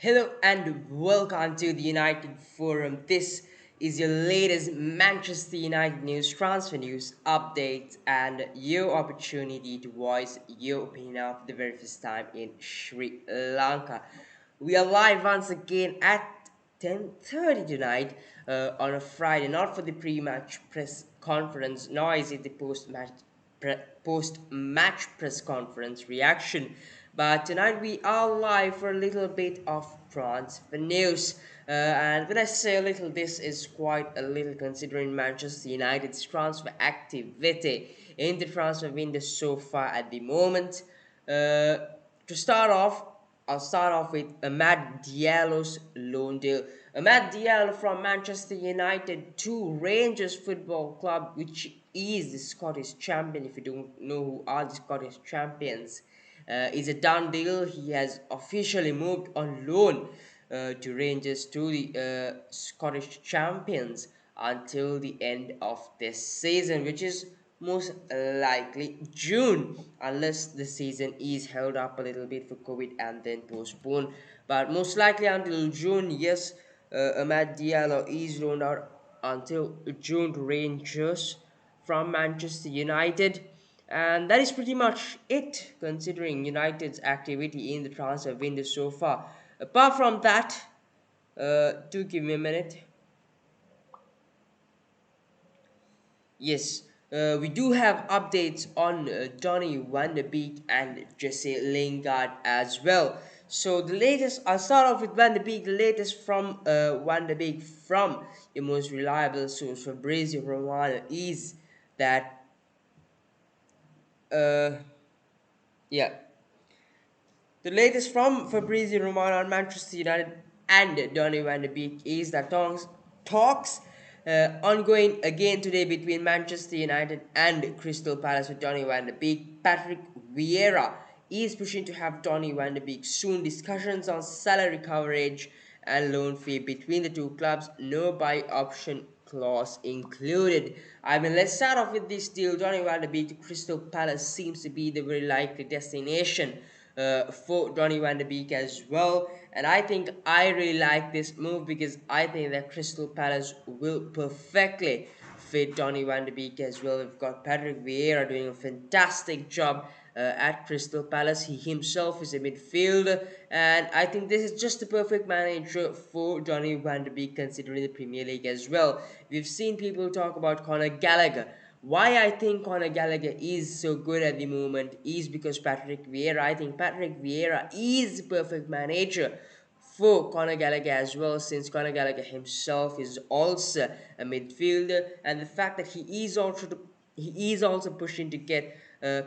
Hello and welcome to the United Forum. This is your latest Manchester United news, transfer news updates, and your opportunity to voice your opinion of the very first time in Sri Lanka. We are live once again at 10:30 tonight on a Friday, not for the pre-match press conference, nor is it the post-match press conference reaction. But tonight we are live for a little bit of transfer news. And when I say a little, this is quite a little considering Manchester United's transfer activity in the transfer window so far at the moment. To start off, I'll start off with Amad Diallo's loan deal. Amad Diallo from Manchester United to Rangers Football Club, which is the Scottish champion. If you don't know who are the Scottish champions, is a done deal. He has officially moved on loan to Rangers to the Scottish champions until the end of this season, which is most likely June, unless the season is held up a little bit for COVID and then postponed. But most likely until June, yes, Amad Diallo is loaned out until June to Rangers from Manchester United. And that is pretty much it, considering United's activity in the transfer window so far. Apart from that, do give me a minute. Yes, we do have updates on Donny van de Beek and Jesse Lingard as well. So the latest, I'll start off with Van de Beek. The latest from Van de Beek from the most reliable source, Fabrizio Romano, is that uh, yeah, the latest from Fabrizio Romano on Manchester United and Donny van de Beek is that talks ongoing again today between Manchester United and Crystal Palace with Donny van de Beek. Patrick Vieira is pushing to have Donny van de Beek soon. Discussions on salary coverage and loan fee between the two clubs. No buy option clause included. I mean, let's start off with this deal. Donny van de Beek to Crystal Palace seems to be the very likely destination for Donny van de Beek as well. And I think I really like this move because I think that Crystal Palace will perfectly fit Donny van de Beek as well. We've got Patrick Vieira doing a fantastic job at Crystal Palace. He himself is a midfielder, and I think this is just the perfect manager for Donny van de Beek considering the Premier League as well. We've seen people talk about Conor Gallagher. Why I think Conor Gallagher is so good at the moment is because Patrick Vieira. I think Patrick Vieira is the perfect manager for Conor Gallagher as well, since Conor Gallagher himself is also a midfielder, and the fact that he is also pushing to get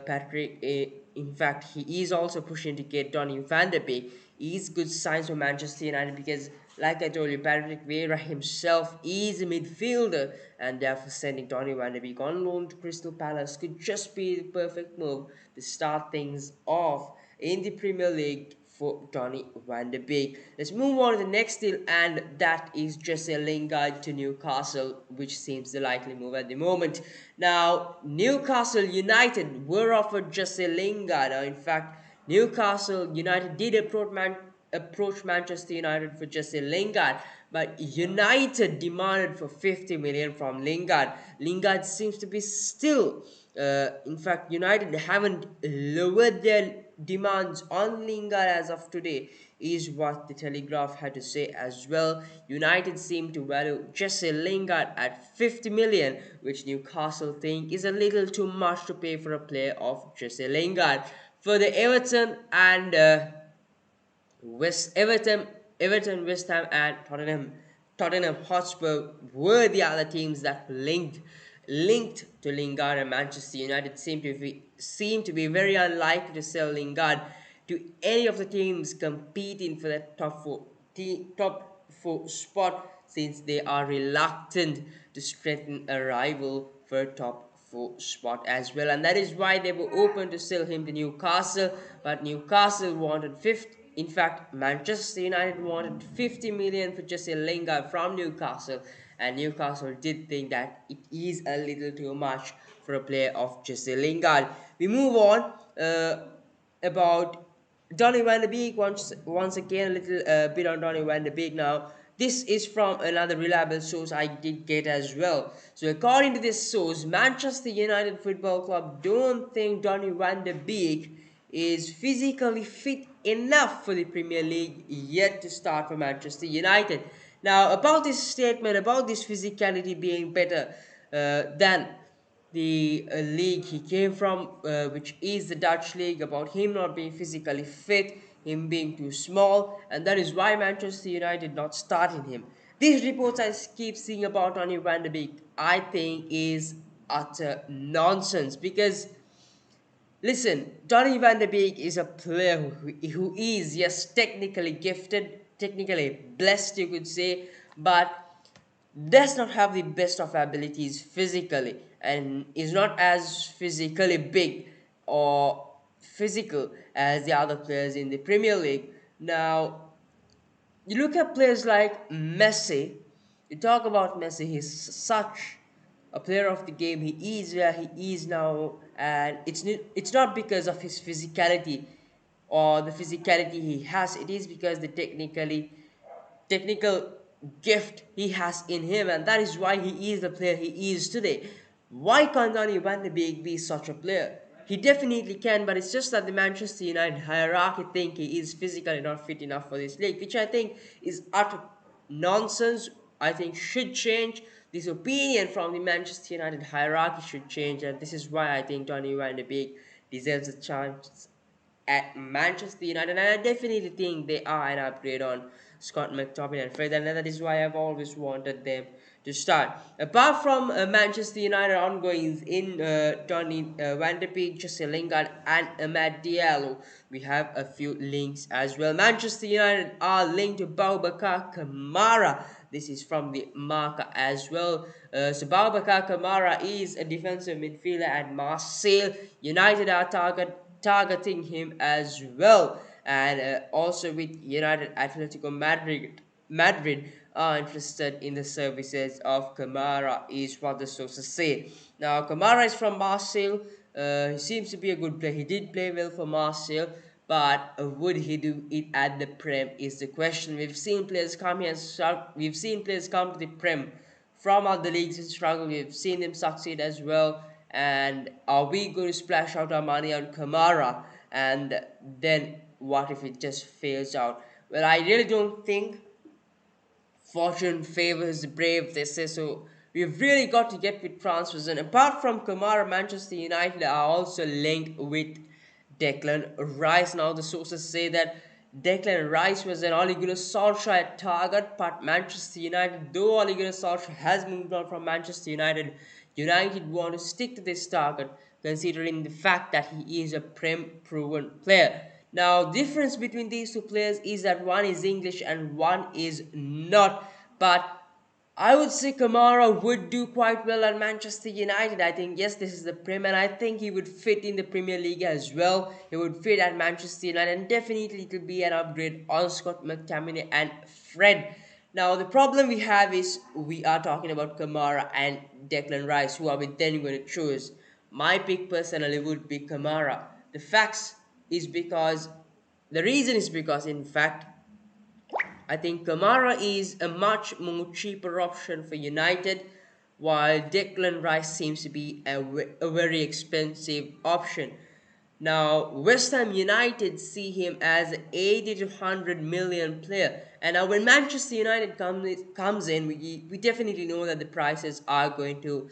Patrick. In fact, he is also pushing to get Donny van de Beek. Is good signs for Manchester United because, like I told you, Patrick Vieira himself is a midfielder, and therefore sending Donny van de Beek on loan to Crystal Palace could just be the perfect move to start things off in the Premier League for Donny van de Beek. Let's move on to the next deal, and that is Jesse Lingard to Newcastle, which seems the likely move at the moment. Now, Newcastle United were offered Jesse Lingard. In fact, Newcastle United did approach Manchester United for Jesse Lingard, but United demanded for 50 million from Lingard. Lingard seems to be still, in fact, United haven't lowered their demands on Lingard as of today, is what the Telegraph had to say as well. United seem to value Jesse Lingard at 50 million, which Newcastle think is a little too much to pay for a player of Jesse Lingard. For the Everton and West Everton, West Ham, and Tottenham Hotspur were the other teams that linked to Lingard, and Manchester United seem to be very unlikely to sell Lingard to any of the teams competing for that top four spot, since they are reluctant to strengthen a rival for a top four spot as well, and that is why they were open to sell him to Newcastle, but Newcastle wanted 50. In fact, Manchester United wanted 50 million for Jesse Lingard from Newcastle, and Newcastle did think that it is a little too much for a player of Jesse Lingard. We move on about Donny van de Beek, once again, a little bit on Donny van de Beek now. This is from another reliable source I did get as well. So according to this source, Manchester United Football Club don't think Donny van de Beek is physically fit enough for the Premier League yet to start for Manchester United. Now, about this statement, about this physicality being better than the league he came from, which is the Dutch league, about him not being physically fit, him being too small, and that is why Manchester United not starting him. These reports I keep seeing about Tony Van de Beek, I think is utter nonsense because listen, Donny van de Beek is a player who is, yes, technically gifted, technically blessed, you could say, but does not have the best of abilities physically and is not as physically big or physical as the other players in the Premier League. Now, you look at players like Messi, you talk about Messi, he's such a player of the game. He is where he is now, and it's not because of his physicality or the physicality he has. It is because the technical gift he has in him, and that is why he is the player he is today. Why can't Donny van de Beek be such a player? He definitely can, but it's just that the Manchester United hierarchy think he is physically not fit enough for this league, which I think is utter nonsense. I think should change. This opinion from the Manchester United hierarchy should change, and this is why I think Donny van de Beek deserves a chance at Manchester United, and I definitely think they are an upgrade on Scott McTominay and Fred, and that is why I've always wanted them to start. Apart from Manchester United ongoings in Tony Van de Beek, Jesse Lingard, and Ahmad Diallo, we have a few links as well. Manchester United are linked to Boubacar Kamara. This is from the Marca as well. So Boubacar Kamara is a defensive midfielder at Marseille. United are targeting him as well, and also with United Atletico Madrid are interested in the services of Kamara, is what the sources say. Now Kamara is from Marseille. He seems to be a good player. He did play well for Marseille, but would he do it at the Prem is the question. We've seen players come here and start. We've seen players come to the Prem from other leagues and struggle. We've seen them succeed as well. And are we going to splash out our money on Kamara? And then what if it just fails out? Well, I really don't think fortune favors the brave, they say. So we've really got to get with transfers. And apart from Kamara, Manchester United are also linked with Declan Rice. Now the sources say that Declan Rice was an Ole Gunnar Solskjaer target, but Manchester United, though Ole Gunnar Solskjaer has moved on from Manchester United, United want to stick to this target considering the fact that he is a Prem proven player. Now, difference between these two players is that one is English and one is not. But I would say Kamara would do quite well at Manchester United. I think, yes, this is the Prem, and I think he would fit in the Premier League as well. He would fit at Manchester United, and definitely it will be an upgrade on Scott McTominay and Fred. Now, the problem we have is we are talking about Kamara and Declan Rice. Who are we then going to choose? My pick personally would be Kamara. The facts is because the reason is because, in fact, I think Kamara is a much more cheaper option for United, while Declan Rice seems to be a very expensive option. Now, West Ham United see him as an 80 to 100 million player. And now, when Manchester United comes in, we definitely know that the prices are going to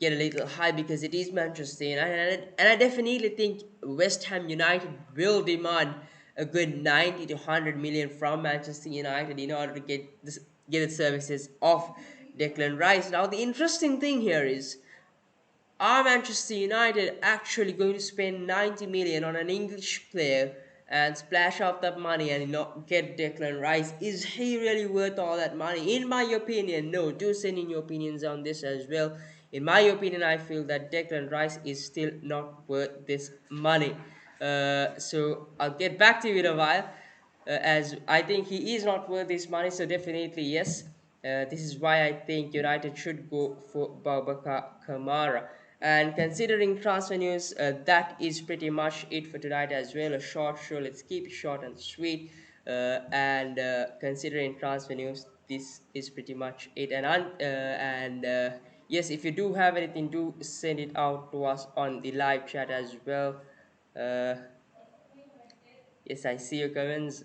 get a little high because it is Manchester United, and I definitely think West Ham United will demand a good 90 to 100 million from Manchester United in order to get the services of Declan Rice. Now the interesting thing here is, are Manchester United actually going to spend 90 million on an English player and splash out that money and not get Declan Rice? Is he really worth all that money? In my opinion, no. Do send in your opinions on this as well. In my opinion, I feel that Declan Rice is still not worth this money. So I'll get back to you in a while, as I think he is not worth this money. So definitely yes. This is why I think United should go for Babaka Kamara. And considering transfer news, that is pretty much it for tonight as well. A short show. Let's keep it short and sweet. And considering transfer news, this is pretty much it. And yes, if you do have anything, do send it out to us on the live chat as well. Uh, Yes, I see your comments.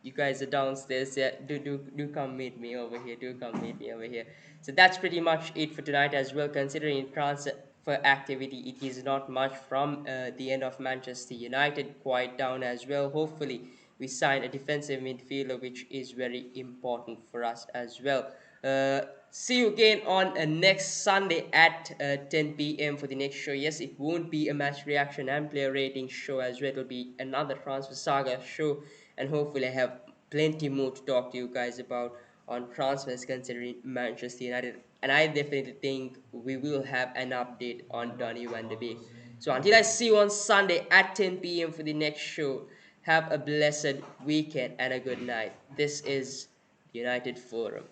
You guys are downstairs. Yeah, do come meet me over here. Do come meet me over here. So that's pretty much it for tonight as well. Considering transfer activity, it is not much from the end of Manchester United. Quite down as well. Hopefully, we sign a defensive midfielder, which is very important for us as well. See you again on next Sunday at 10 p.m. for the next show. Yes, it won't be a match reaction and player rating show as well. It'll be another transfer saga show, and hopefully, I have plenty more to talk to you guys about on transfers considering Manchester United. And I definitely think we will have an update on Donny van de Beek. So until I see you on Sunday at 10 p.m. for the next show, have a blessed weekend and a good night. This is United Forum.